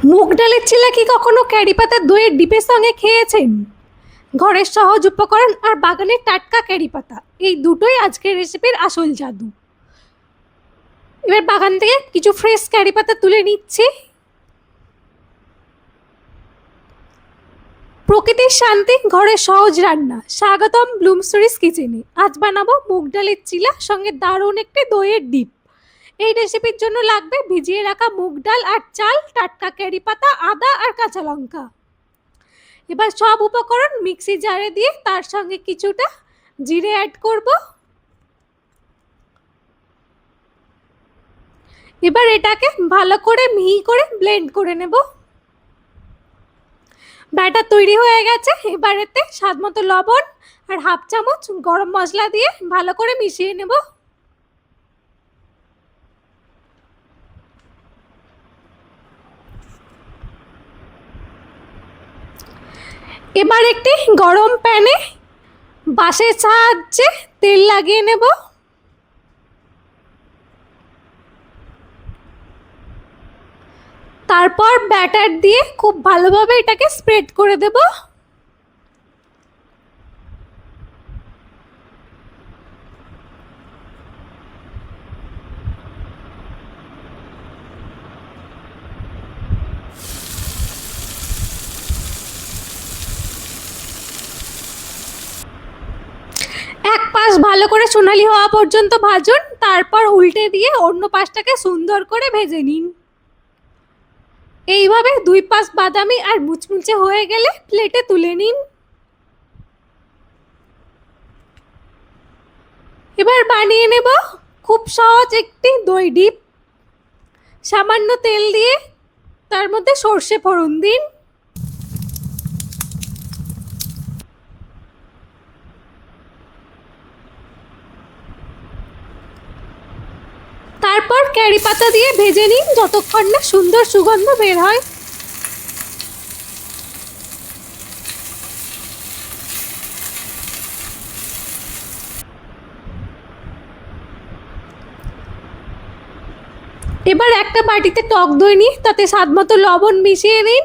মুগ ডালের চিলা কি কখনো ক্যারি পাতা দইয়ের ডিপের সঙ্গে খেয়েছেন? ঘরের সহজ উপকরণ আর বাগানের টাটকা ক্যারি পাতা, এই দুটোই আজকের রেসিপির আসল জাদু। এবার বাগান থেকে কিছু ফ্রেশ ক্যারি পাতা তুলে নিচ্ছি। প্রকৃতির শান্তি, ঘরের সহজ রান্না। স্বাগতম ব্লুমস্টোরিজ কিচেনে। আজ বানাবো মুগ ডালের চিলা, সঙ্গে দারুণ একটি দইয়ের ডিপ। এই রেসিপির জন্য লাগবে ভিজিয়ে রাখা মুগ ডাল আর চাল, টাটকা ক্যারি পাতা, আদা আর কাঁচা লঙ্কা। এবার সব উপকরণ মিক্সি জারে দিয়ে তার সঙ্গে কিছুটা জিরে অ্যাড করব। এবার এটাকে ভালো করে মিহি করে ব্লেন্ড করে নেব। ব্যাটার তৈরি হয়ে গেছে। এবার এতে স্বাদ মতো লবণ আর হাফ চামচ গরম মশলা দিয়ে ভালো করে মিশিয়ে নেব। এবার একটি গরম প্যানে বাঁশের সাহায্যে তেল লাগিয়ে নেব। তারপর ব্যাটার দিয়ে খুব ভালোভাবে এটাকে স্প্রেড করে দেব। এক পাশ ভালো করে সোনালি হওয়া পর্যন্ত ভাজুন, তারপর উল্টে দিয়ে অন্য পাশটাকে সুন্দর করে ভেজে নিন। এইভাবে দুই পাশ বাদামি আর মুচমুচে হয়ে গেলে প্লেটে তুলে নিন। এবার বানিয়ে নেব খুব সহজ একটি দই ডিপ। সামান্য তেল দিয়ে তার মধ্যে সর্ষে ফোড়ন দিন। তারপর ক্যারি পাতা দিয়ে ভেজে নিন যতক্ষণ না সুন্দর সুগন্ধ বের হয়। এবার একটা বাটিতে টক দই নিয়ে তাতে স্বাদ মতো লবণ মিশিয়ে নিন।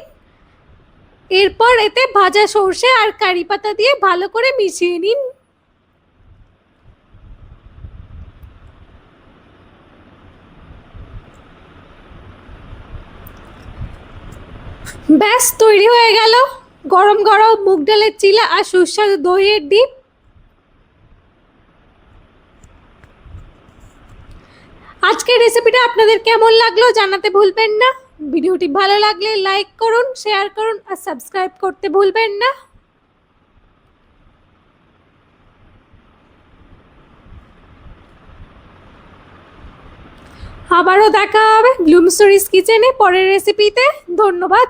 এরপর এতে ভাজা সর্ষে আর কারি পাতা দিয়ে ভালো করে মিশিয়ে নিন। ব্যাস তৈরি হয়ে গেল গরম গরম মুগ ডালের চিলা আর সুস্বাদু দইয়ের ডিপ। আজকের রেসিপিটা আপনাদের কেমন লাগলো জানাতে ভুলবেন না। ভিডিওটি ভালো লাগলে লাইক করুন, শেয়ার করুন আর সাবস্ক্রাইব করতে ভুলবেন না। আবারও দেখা হবে ব্লুমস্টোরিজ কিচেনে পরের রেসিপিতে। ধন্যবাদ।